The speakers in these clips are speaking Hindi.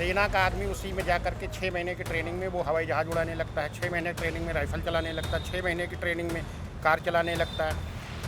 सेना का आदमी उसी में जा कर के 6 महीने की ट्रेनिंग में वो हवाई जहाज़ उड़ाने लगता है, 6 महीने ट्रेनिंग में राइफ़ल चलाने लगता है, 6 महीने की ट्रेनिंग में कार चलाने लगता है।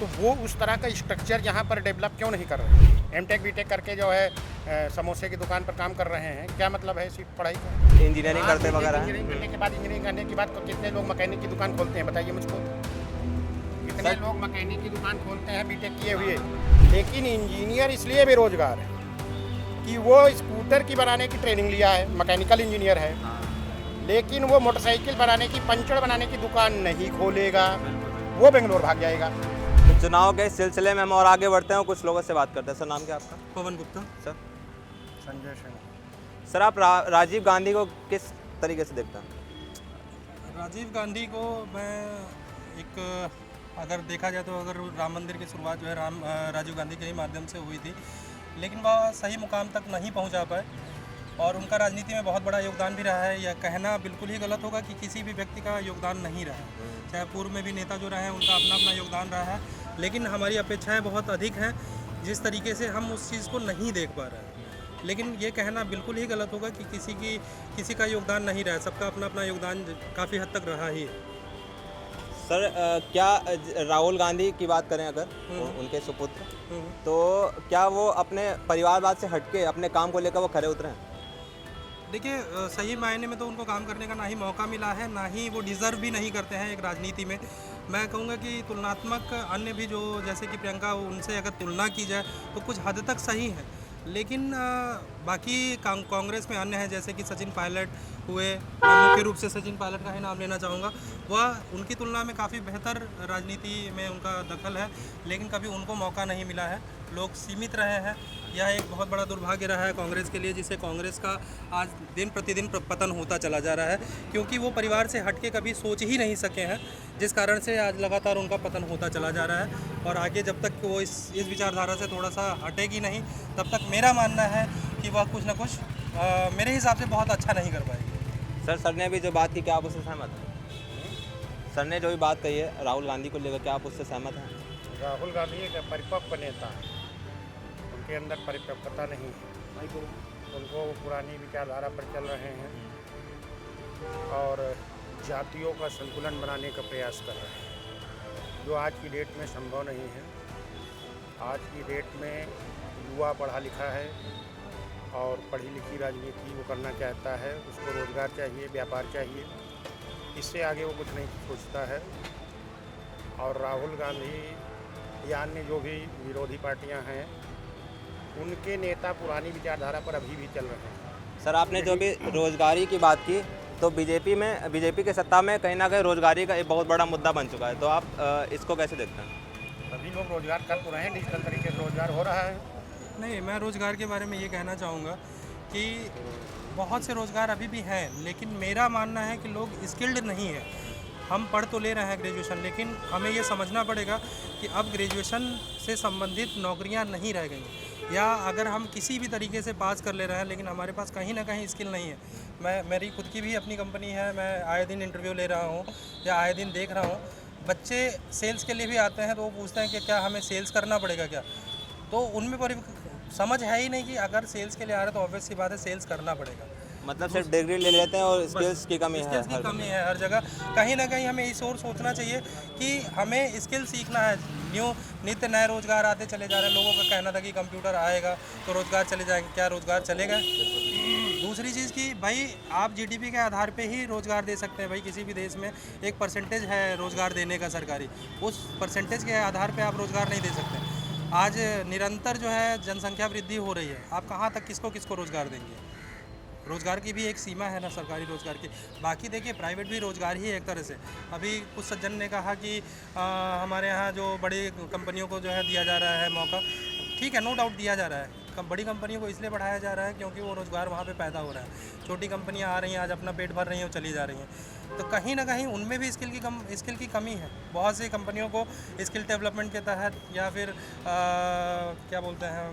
तो वो उस तरह का स्ट्रक्चर यहाँ पर डेवलप क्यों नहीं कर रहे हैं? एमटेक बीटेक करके जो है समोसे की दुकान पर काम कर रहे हैं, क्या मतलब है इसी पढ़ाई का? इंजीनियरिंग करते वगैरह हैं। इंजीनियरिंग करने के बाद कितने लोग मैकेनिक की दुकान खोलते हैं, बताइए मुझको। कितने लोग मैकेनिक की दुकान खोलते हैं बीटेक किए हुए? लेकिन इंजीनियर इसलिए बेरोजगार है कि वो स्कूटर की बनाने की ट्रेनिंग लिया है, मैकेनिकल इंजीनियर है, लेकिन वो मोटरसाइकिल बनाने की, पंचर बनाने की दुकान नहीं खोलेगा, वो बेंगलोर भाग जाएगा। तो चुनाव के सिलसिले में हम और आगे बढ़ते हैं, कुछ लोगों से बात करते हैं। सर, नाम क्या आपका? पवन गुप्ता। सर, संजय सिंह। सर आप राजीव गांधी को किस तरीके से देखते हैं? राजीव गांधी को मैं एक अगर देखा जाए तो अगर राम मंदिर की शुरुआत जो है राजीव गांधी के ही माध्यम से हुई थी, लेकिन वह सही मुकाम तक नहीं पहुंचा पाए और उनका राजनीति में बहुत बड़ा योगदान भी रहा है। यह कहना बिल्कुल ही गलत होगा कि किसी भी व्यक्ति का योगदान नहीं रहा है। चाहे पूर्व में भी नेता जो रहे हैं उनका अपना अपना योगदान रहा है, लेकिन हमारी अपेक्षाएं बहुत अधिक हैं जिस तरीके से हम उस चीज़ को नहीं देख पा रहे हैं। लेकिन ये कहना बिल्कुल ही गलत होगा कि किसी का योगदान नहीं रहा है। सबका अपना अपना योगदान काफ़ी हद तक रहा ही है। सर, क्या राहुल गांधी की बात करें अगर उनके सुपुत्र, तो क्या वो अपने परिवारवाद से हटके अपने काम को लेकर वो खरे उतरे हैं? देखिए, सही मायने में तो उनको काम करने का ना ही मौका मिला है, ना ही वो डिज़र्व भी नहीं करते हैं एक राजनीति में। मैं कहूँगा कि तुलनात्मक अन्य भी जो जैसे कि प्रियंका, उनसे अगर तुलना की जाए तो कुछ हद तक सही है, लेकिन बाकी कांग्रेस में अन्य हैं जैसे कि सचिन पायलट हुए। मैं मुख्य रूप से सचिन पायलट का ही नाम लेना चाहूँगा। वह उनकी तुलना में काफ़ी बेहतर राजनीति में उनका दखल है, लेकिन कभी उनको मौका नहीं मिला है, लोग सीमित रहे हैं। यह एक बहुत बड़ा दुर्भाग्य रहा है कांग्रेस के लिए, जिससे कांग्रेस का आज दिन प्रतिदिन पतन होता चला जा रहा है, क्योंकि वो परिवार से हट के कभी सोच ही नहीं सके हैं, जिस कारण से आज लगातार उनका पतन होता चला जा रहा है। और आगे जब तक वो इस विचारधारा से थोड़ा सा हटेगी नहीं, तब तक मेरा मानना है कि वह कुछ ना कुछ मेरे हिसाब से बहुत अच्छा नहीं कर पाएगी। सर ने भी जो बात की, क्या आप उससे सहमत हैं? सर ने जो भी बात कही है राहुल गांधी को लेकर, क्या आप उससे सहमत हैं? राहुल गांधी एक परिपक्व नेता है, उनके अंदर परिपक्वता नहीं है, उनको पुरानी विचारधारा पर चल रहे हैं और जातियों का संतुलन बनाने का प्रयास कर रहे हैं, जो आज की डेट में संभव नहीं है। आज की डेट में युवा पढ़ा लिखा है और पढ़ी लिखी राजनीति वो करना चाहता है, उसको रोज़गार चाहिए, व्यापार चाहिए, इससे आगे वो कुछ नहीं सोचता है। और राहुल गांधी या अन्य जो भी विरोधी पार्टियां हैं, उनके नेता पुरानी विचारधारा पर अभी भी चल रहे हैं। सर, आपने जो भी रोजगारी की बात की, तो बीजेपी के सत्ता में कहीं ना कहीं रोजगारी का एक बहुत बड़ा मुद्दा बन चुका है, तो आप इसको कैसे देखते हैं? सभी लोग रोजगार कर तो रहे हैं, डिजिटल तरीके से रोजगार हो रहा है। नहीं, मैं रोज़गार के बारे में ये कहना चाहूँगा कि बहुत से रोज़गार अभी भी हैं, लेकिन मेरा मानना है कि लोग स्किल्ड नहीं है। हम पढ़ तो ले रहे हैं ग्रेजुएशन, लेकिन हमें ये समझना पड़ेगा कि अब ग्रेजुएशन से संबंधित नौकरियां नहीं रह गई, या अगर हम किसी भी तरीके से पास कर ले रहे हैं लेकिन हमारे पास कहीं ना कहीं स्किल नहीं है। मेरी खुद की भी अपनी कंपनी है, मैं आए दिन इंटरव्यू ले रहा हूँ या आए दिन देख रहा हूँ, बच्चे सेल्स के लिए भी आते हैं तो वो पूछते हैं कि क्या हमें सेल्स करना पड़ेगा क्या, तो उनमें समझ है ही नहीं कि अगर सेल्स के लिए आ रहे हैं तो ऑब्वियस सी बात है सेल्स करना पड़ेगा। मतलब सिर्फ डिग्री ले लेते हैं और स्किल्स की कमी है। स्किल्स की कमी है हर जगह। कहीं ना कहीं हमें इस ओर सोचना चाहिए कि हमें स्किल सीखना है। नित्य नए रोजगार आते चले जा रहे हैं। लोगों का कहना था कि कंप्यूटर आएगा तो रोजगार चले जाएंगे, क्या रोजगार चलेगा? दूसरी चीज़ कि भाई आप जीडीपी के आधार पे ही रोजगार दे सकते हैं। भाई किसी भी देश में एक परसेंटेज है रोजगार देने का सरकारी, उस परसेंटेज के आधार पे आप रोजगार नहीं दे सकते। आज निरंतर जो है जनसंख्या वृद्धि हो रही है, आप कहाँ तक किसको किसको रोजगार देंगे? रोज़गार की भी एक सीमा है ना सरकारी रोज़गार की। बाकी देखिए प्राइवेट भी रोज़गार ही है एक तरह से। अभी कुछ सज्जन ने कहा कि हमारे यहाँ जो बड़ी कंपनियों को जो है दिया जा रहा है मौका, ठीक है, नो डाउट दिया जा रहा है। बड़ी कंपनियों को इसलिए बढ़ाया जा रहा है क्योंकि वो रोज़गार वहाँ पे पैदा हो रहा है। छोटी कंपनियाँ आ रही हैं, आज अपना पेट भर रही हैं और चली जा रही हैं, तो कहीं ना कहीं उनमें भी स्किल की कमी है। बहुत सी कंपनियों को स्किल डेवलपमेंट के तहत या फिर क्या बोलते हैं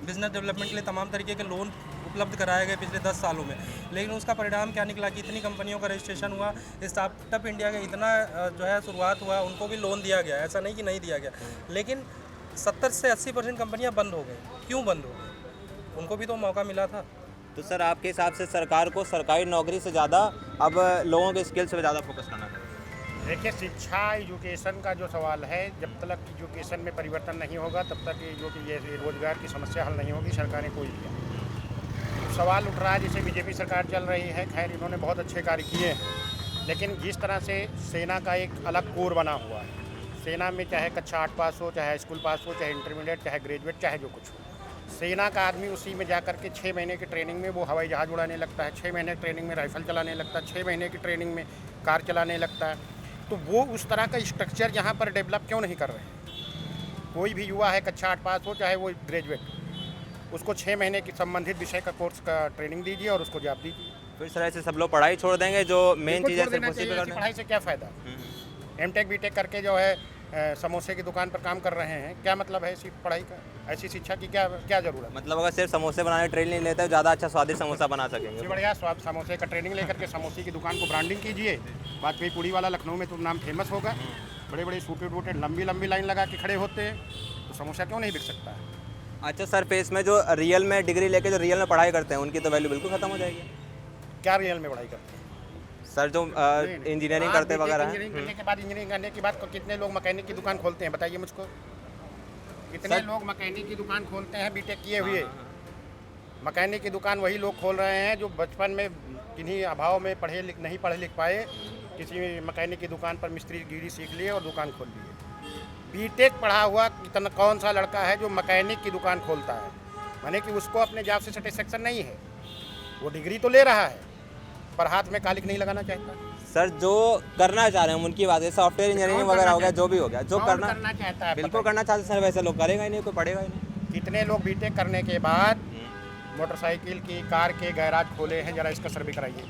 बिज़नेस डेवलपमेंट के लिए तमाम तरीके के लोन उपलब्ध कराए गए पिछले 10 सालों में, लेकिन उसका परिणाम क्या निकला कि इतनी कंपनियों का रजिस्ट्रेशन हुआ, स्टार्टअप इंडिया का इतना जो है शुरुआत हुआ, उनको भी लोन दिया गया, ऐसा नहीं कि नहीं दिया गया, लेकिन 70 से 80% कंपनियां बंद हो गई। क्यों बंद हो गई? उनको भी तो मौका मिला था। तो सर आपके हिसाब से सरकार को सरकारी नौकरी से ज़्यादा अब लोगों के स्किल्स पे ज़्यादा फोकस करना चाहिए? देखिए, शिक्षा एजुकेशन का जो सवाल है, जब तक एजुकेशन में परिवर्तन नहीं होगा तब तक ये रोजगार की समस्या हल नहीं होगी, सरकारें कोई भी। सवाल उठ रहा है, जैसे बीजेपी सरकार चल रही है, खैर इन्होंने बहुत अच्छे कार्य किए हैं, लेकिन जिस तरह से सेना का एक अलग कोर बना हुआ है, सेना में चाहे कक्षा 8 पास हो, चाहे स्कूल पास हो, चाहे इंटरमीडिएट, चाहे ग्रेजुएट, चाहे जो कुछ हो, सेना का आदमी उसी में जा कर के 6 महीने की ट्रेनिंग में वो हवाई जहाज़ उड़ाने लगता है, 6 महीने की ट्रेनिंग में राइफल चलाने लगता है, 6 महीने की ट्रेनिंग में कार चलाने लगता है। तो वो उस तरह का स्ट्रक्चर यहाँ पर डेवलप क्यों नहीं कर रहे हैं? कोई भी युवा है, कक्षा 8 पास हो, चाहे वो ग्रेजुएट, उसको 6 महीने की संबंधित विषय का कोर्स का ट्रेनिंग दीजिए और उसको जॉब दीजिए। फिर सर ऐसे सब लोग पढ़ाई छोड़ देंगे, जो मेन चीज़ है सिर्फ उसी पे करना। पढ़ाई से क्या फ़ायदा? एमटेक बीटेक करके जो है समोसे की दुकान पर काम कर रहे हैं, क्या मतलब है ऐसी पढ़ाई का? ऐसी शिक्षा की क्या ज़रूरत? मतलब अगर सिर्फ समोसे बनाने ट्रेनिंग नहीं लेते, ज़्यादा अच्छा स्वादिष्ट समोसा बना सकेंगे। सबसे बढ़िया स्वाद समोसे का ट्रेनिंग लेकर के समोसे की दुकान को ब्रांडिंग कीजिए। वाजपेयी पूड़ी वाला लखनऊ में तो नाम फेमस होगा, बड़े बड़े सूटेड वूटेड लंबी लंबी लाइन लगा के खड़े होते हैं, तो समोसा क्यों नहीं बिक सकता है? अच्छा सर, फेस में जो रियल में डिग्री लेके जो रियल में पढ़ाई करते हैं, उनकी तो वैल्यू बिल्कुल खत्म हो जाएगी। क्या रियल में पढ़ाई करते हैं? सर जो इंजीनियरिंग करते वगैरह हैं। इंजीनियरिंग करने के बाद, इंजीनियरिंग करने के बाद कितने लोग मैकेनिक की दुकान खोलते हैं, बताइए मुझको। कितने लोग मैकेनिक की दुकान खोलते हैं बीटेक किए हुए? मैकेनिक की दुकान वही लोग खोल रहे हैं जो बचपन में किन्हीं अभाव में नहीं पढ़े लिख पाए, किसी मैकेनिक की दुकान पर मिस्त्री गिरी सीख लिए और दुकान खोल लिए। बीटेक पढ़ा हुआ कितना कौन सा लड़का है जो मैकेनिक की दुकान खोलता है? माने कि उसको अपने जॉब से सेटिस्फेक्शन नहीं है, वो डिग्री तो ले रहा है पर हाथ में कालिक नहीं लगाना चाहता। सर जो करना चाह रहे हैं उनकी बात है, सॉफ्टवेयर इंजीनियरिंग वगैरह हो गया, जो भी हो गया, जो कौन करना चाहता है? बिल्कुल करना चाहते सर, वैसे लोग करेगा ही नहीं, कोई पढ़ेगा ही नहीं। कितने लोग बीटेक करने के बाद मोटरसाइकिल की, कार के गैराज खोले हैं? जरा इसका सर्वे कराइए,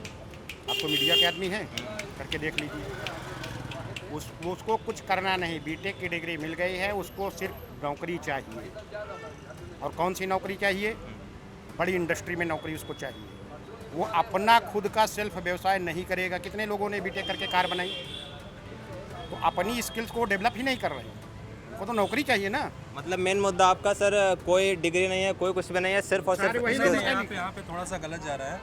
आपको मीडिया के आदमी हैं, करके देख लीजिए। उसको कुछ करना नहीं, बीटेक की डिग्री मिल गई है, उसको सिर्फ नौकरी चाहिए। और कौन सी नौकरी चाहिए? बड़ी इंडस्ट्री में नौकरी उसको चाहिए। वो अपना खुद का सेल्फ व्यवसाय नहीं करेगा। कितने लोगों ने बीटेक करके कार बनाई? तो अपनी स्किल्स को डेवलप ही नहीं कर रहे हैं, उनको तो नौकरी चाहिए ना। मतलब मेन मुद्दा आपका सर कोई डिग्री नहीं है, कोई कुछ भी नहीं है, सिर्फ और सिर्फ वही skills। यहाँ पे थोड़ा सा गलत जा रहा है।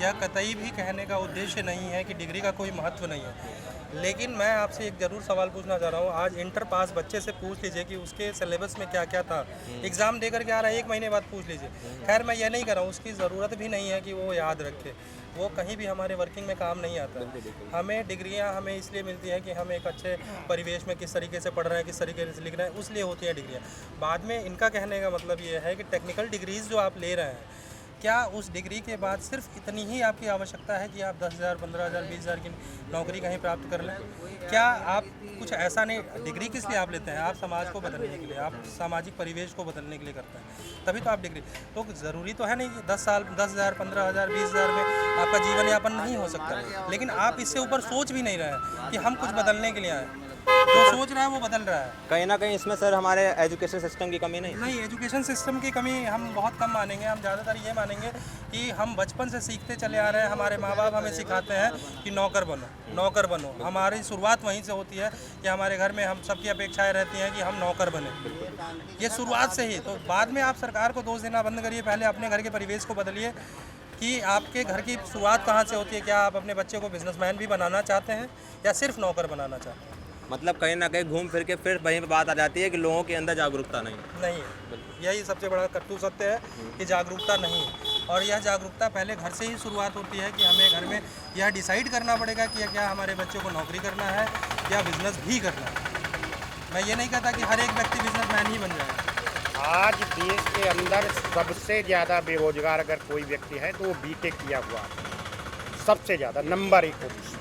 यह कतई भी कहने का उद्देश्य नहीं है कि डिग्री का कोई महत्व नहीं है, लेकिन मैं आपसे एक ज़रूर सवाल पूछना चाह रहा हूँ। आज इंटर पास बच्चे से पूछ लीजिए कि उसके सिलेबस में क्या क्या था, एग्ज़ाम देकर के आ रहा है, 1 महीने बाद पूछ लीजिए। खैर मैं ये नहीं कर रहा हूँ, उसकी ज़रूरत भी नहीं है कि वो याद रखे, वो कहीं भी हमारे वर्किंग में काम नहीं आता है। हमें डिग्रियाँ हमें इसलिए मिलती हैं कि हम एक अच्छे परिवेश में किस तरीके से पढ़ रहे हैं, किस तरीके से लिख रहे हैं, उसलिए होती हैं डिग्रियाँ। बाद में इनका कहने का मतलब ये है कि टेक्निकल डिग्रीज़ जो आप ले रहे हैं, क्या उस डिग्री के बाद सिर्फ इतनी ही आपकी आवश्यकता है कि आप 10,000, 15,000, 20,000 की नौकरी कहीं प्राप्त कर लें? क्या आप कुछ ऐसा नहीं, डिग्री किस लिए आप लेते हैं? आप समाज को बदलने के लिए, आप सामाजिक परिवेश को बदलने के लिए करते हैं, तभी तो आप डिग्री। तो ज़रूरी तो है नहीं कि 10 साल, 10,000, 15,000, 20,000 में आपका जीवन यापन नहीं हो सकता, लेकिन आप इससे ऊपर सोच भी नहीं रहे हैं कि हम कुछ बदलने के लिए आए। जो सोच रहा है वो बदल रहा है। कहीं ना कहीं इसमें सर हमारे एजुकेशन सिस्टम की कमी नहीं। एजुकेशन सिस्टम की कमी हम बहुत कम मानेंगे। हम ज़्यादातर ये मानेंगे कि हम बचपन से सीखते चले आ रहे हैं, हमारे माँ बाप हमें सिखाते हैं कि नौकर बनो, नौकर बनो। हमारी शुरुआत वहीं से होती है कि हमारे घर में हम सबकी अपेक्षाएं रहती हैं कि हम नौकर बने, ये शुरुआत से ही। तो बाद में आप सरकार को दोष देना बंद करिए, पहले अपने घर के परिवेश को बदलिए कि आपके घर की शुरुआत कहाँ से होती है। क्या आप अपने बच्चे को बिजनेसमैन भी बनाना चाहते हैं या सिर्फ नौकर बनाना चाहते हैं? मतलब कहीं ना कहीं घूम फिर के फिर वहीं पे बात आ जाती है कि लोगों के अंदर जागरूकता नहीं है। यही सबसे बड़ा कटु सत्य है कि जागरूकता नहीं है। और यह जागरूकता पहले घर से ही शुरुआत होती है कि हमें घर में यह डिसाइड करना पड़ेगा कि क्या हमारे बच्चों को नौकरी करना है या बिजनेस भी करना है। मैं ये नहीं कहता कि हर एक व्यक्ति बिजनेसमैन ही बन जाए। आज देश के अंदर सबसे ज़्यादा बेरोजगार अगर कोई व्यक्ति है तो वो बीटेक किया हुआ है, सबसे ज़्यादा नंबर 1 पोजीशन।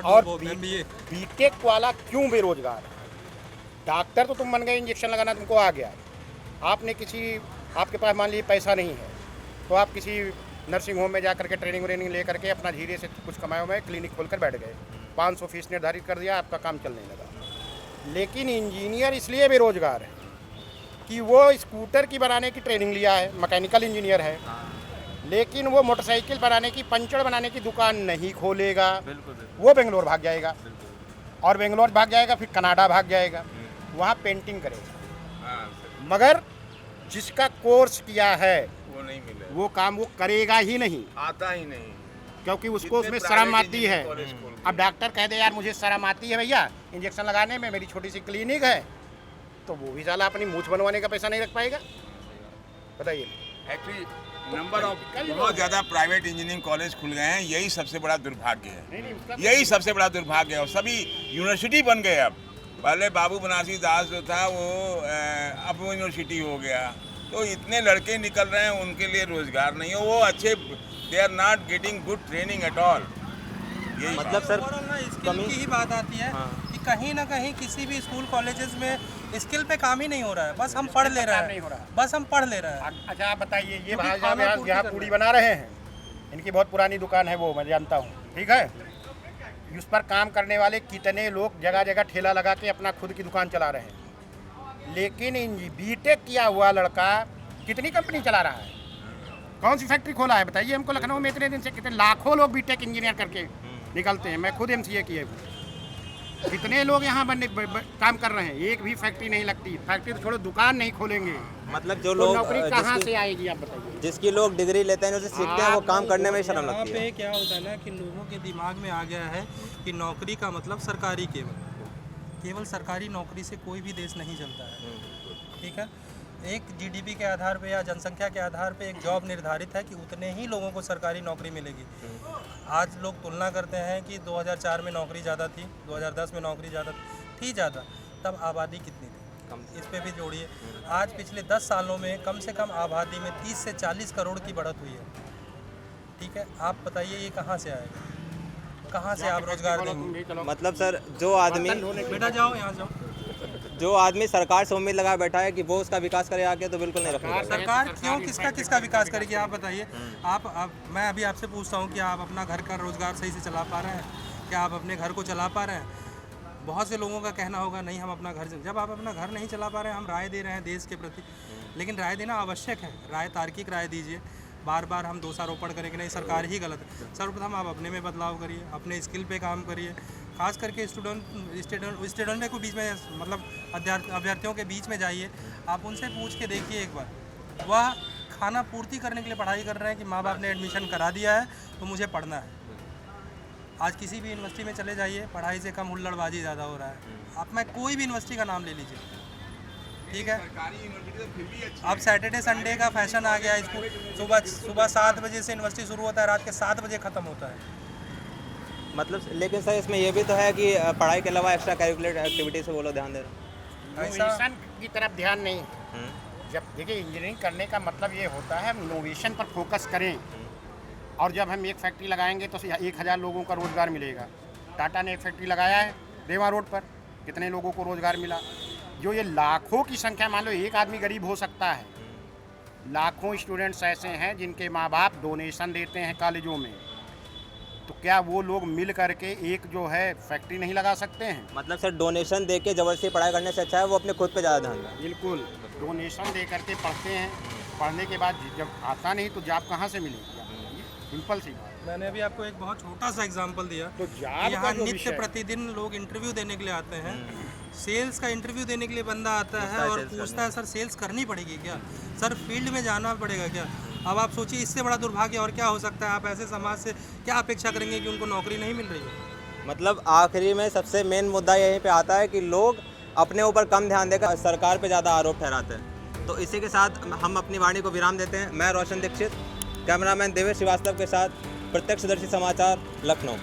और बीटेक वाला क्यों बेरोजगार है? डॉक्टर तो तुम बन गए, इंजेक्शन लगाना तुमको आ गया, आपने आपके पास मान लीजिए पैसा नहीं है तो आप किसी नर्सिंग होम में जा करके ट्रेनिंग व्रेनिंग ले करके अपना धीरे से कुछ कमाए हुए क्लिनिक खोल कर बैठ गए, 500 फीस निर्धारित कर दिया, आपका काम चलने लगा। लेकिन इंजीनियर इसलिए बेरोजगार है कि वो स्कूटर की बनाने की ट्रेनिंग लिया है, मैकेनिकल इंजीनियर है, लेकिन वो मोटरसाइकिल बनाने की, पंचर बनाने की दुकान नहीं खोलेगा। वो बेंगलोर भाग जाएगा, और बेंगलोर भाग जाएगा फिर कनाडा भाग जाएगा, वहाँ पेंटिंग करेगा। मगर जिसका कोर्स किया है वो नहीं मिलेगा, वो काम वो करेगा ही नहीं, आता ही नहीं। क्योंकि उसको जितने उसमें प्राइवेट शर्म आती है। इंजीनियरिंग कॉलेज खोल के- अब डॉक्टर कह दे यार मुझे शर्म आती है भैया इंजेक्शन लगाने में, मेरी छोटी सी क्लिनिक है, तो वो भी साला अपनी मूछ बनवाने का पैसा नहीं रख पाएगा। बताइए। एक्चुअली नंबर ऑफ बहुत ज़्यादा प्राइवेट इंजीनियरिंग कॉलेज खुल गए हैं, यही सबसे बड़ा दुर्भाग्य है, नहीं, उसका यही सबसे बड़ा दुर्भाग्य है। और सभी यूनिवर्सिटी बन गए अब। पहले बाबू बनारसी दास जो था वो अब वो यूनिवर्सिटी हो गया, तो इतने लड़के निकल रहे हैं, उनके लिए रोजगार नहीं है, वो अच्छे they are not getting good training at all. यही मतलब सर ओवरऑल ना स्किल की ही बात आती है कि कहीं ना कहीं किसी भी स्कूल कॉलेजेस में स्किल पे काम ही नहीं हो रहा है, बस हम पढ़ ले रहे काम नहीं हो रहा हैं, है। बस हम पढ़ ले रहे हैं। अच्छा आप बताइए, ये क्योंकि भाई खाना साहब पूर्ति यहाँ करना पूड़ी है। बना रहे हैं, इनकी बहुत पुरानी दुकान है, वो मैं जानता हूँ, ठीक है। उस पर काम करने वाले कितने लोग जगह जगह ठेला लगा के अपना खुद की दुकान चला रहे हैं, लेकिन बीटेक किया हुआ लड़का कितनी कंपनी चला रहा है, कौन सी फैक्ट्री खोला है बताइए हमको। लखनऊ में इतने दिन से कितने लाखों लोग बीटेक इंजीनियर करके निकलते हैं, मैं खुद एमसीए किए हुए, कितने लोग यहाँ काम कर रहे हैं, एक भी फैक्ट्री नहीं लगती। फैक्ट्री तो छोड़ो, दुकान नहीं खोलेंगे मतलब जो तो लोग नौकरी कहाँ जिसकी- से आएगी आप बताइए। जिसकी लोग डिग्री लेते हैं उसे सीखते हैं, वो काम करने में शर्म यहाँ लगती है। पे क्या होता है ना कि लोगों के दिमाग में आ गया है कि नौकरी का मतलब सरकारी, केवल सरकारी नौकरी से कोई भी देश नहीं चलता है, ठीक है। एक जीडीपी के आधार पे या जनसंख्या के आधार पे एक जॉब निर्धारित है कि उतने ही लोगों को सरकारी नौकरी मिलेगी। आज लोग तुलना करते हैं कि 2004 में नौकरी ज़्यादा थी, 2010 में नौकरी ज़्यादा थी ज़्यादा, तब आबादी कितनी थी, इस पे भी जोड़िए। आज पिछले 10 सालों में कम से कम आबादी में 30 से 40 करोड़ की बढ़त हुई है, ठीक है। आप बताइए ये कहाँ से आएगा, कहाँ से आप रोजगार देंगे? मतलब सर जो आदमी बेटा जाओ यहाँ जाओ। जो आदमी सरकार से उम्मीद लगाए बैठा है कि वो उसका विकास करे आगे, तो बिल्कुल नहीं रखना। सरकार क्यों किसका विकास करेगी आप बताइए। आप मैं अभी आपसे पूछता हूँ कि आप अपना घर का रोजगार सही से चला पा रहे हैं, क्या आप अपने घर को चला पा रहे हैं। बहुत से लोगों का कहना होगा नहीं हम अपना घर, जब आप अपना घर नहीं चला पा रहे हैं, हम राय दे रहे हैं देश के प्रति, लेकिन राय देना आवश्यक है, राय तार्किक राय दीजिए। बार बार हम दोषारोपण करें कि नहीं सरकार ही गलत है। सर्वप्रथम आप अपने में बदलाव करिए, अपने स्किल पे काम करिए, खास करके स्टूडेंट के बीच में, मतलब अभ्यर्थियों के बीच में जाइए, आप उनसे पूछ के देखिए एक बार, वह खाना पूर्ति करने के लिए पढ़ाई कर रहे हैं कि माँ बाप ने एडमिशन करा दिया है तो मुझे पढ़ना है। आज किसी भी यूनिवर्सिटी में चले जाइए, पढ़ाई से कम हुल्लड़बाजी ज़्यादा हो रहा है। आप मैं कोई भी यूनिवर्सिटी का नाम ले लीजिए, ठीक है। अब सैटरडे संडे का फैशन आ गया है, स्कूल सुबह 7 बजे से यूनिवर्सिटी शुरू होता है, रात के 7 बजे ख़त्म होता है। मतलब लेकिन सर इसमें ये भी तो है कि पढ़ाई के अलावा एक्स्ट्रा करिकुलर एक्टिविटी से वो लोग ध्यान दे रहे हैं। इनोवेशन की तरफ ध्यान नहीं। जब देखिए इंजीनियरिंग करने का मतलब ये होता है हम इनोवेशन पर फोकस करें, और जब हम एक फैक्ट्री लगाएंगे तो 1000 लोगों का रोज़गार मिलेगा। टाटा ने एक फैक्ट्री लगाया है रेवा रोड पर, कितने लोगों को रोज़गार मिला। जो ये लाखों की संख्या, मान लो एक आदमी गरीब हो सकता है, लाखों स्टूडेंट्स ऐसे हैं जिनके माँ बाप डोनेशन देते हैं कॉलेजों में, तो क्या वो लोग मिल करके एक जो है फैक्ट्री नहीं लगा सकते हैं? मतलब सर डोनेशन दे के ज़बरदस्ती पढ़ाई करने से अच्छा है वो अपने खुद पे ज़्यादा ध्यान दें। बिल्कुल, डोनेशन दे करके पढ़ते हैं, पढ़ने के बाद जब आता नहीं तो जॉब कहाँ से मिलेगी? सिंपल सी बात। मैंने अभी आपको एक बहुत छोटा सा एग्जांपल दिया। तो कि जॉब का यहाँ जो नित्य विषय है, प्रतिदिन लोग इंटरव्यू देने के लिए आते हैं, सेल्स का इंटरव्यू देने के लिए बंदा आता है और पूछता है सर सेल्स करनी पड़ेगी क्या, सर फील्ड में जाना पड़ेगा क्या। अब आप सोचिए इससे बड़ा दुर्भाग्य और क्या हो सकता है। आप ऐसे समाज से क्या अपेक्षा करेंगे कि उनको नौकरी नहीं मिल रही है। मतलब आखिरी में सबसे मेन मुद्दा यहीं पे आता है कि लोग अपने ऊपर कम ध्यान देकर सरकार पे ज़्यादा आरोप ठहराते हैं। तो इसी के साथ हम अपनी वाणी को विराम देते हैं। मैं रोशन दीक्षित, कैमरामैन देवेश श्रीवास्तव के साथ, प्रत्यक्षदर्शी समाचार, लखनऊ।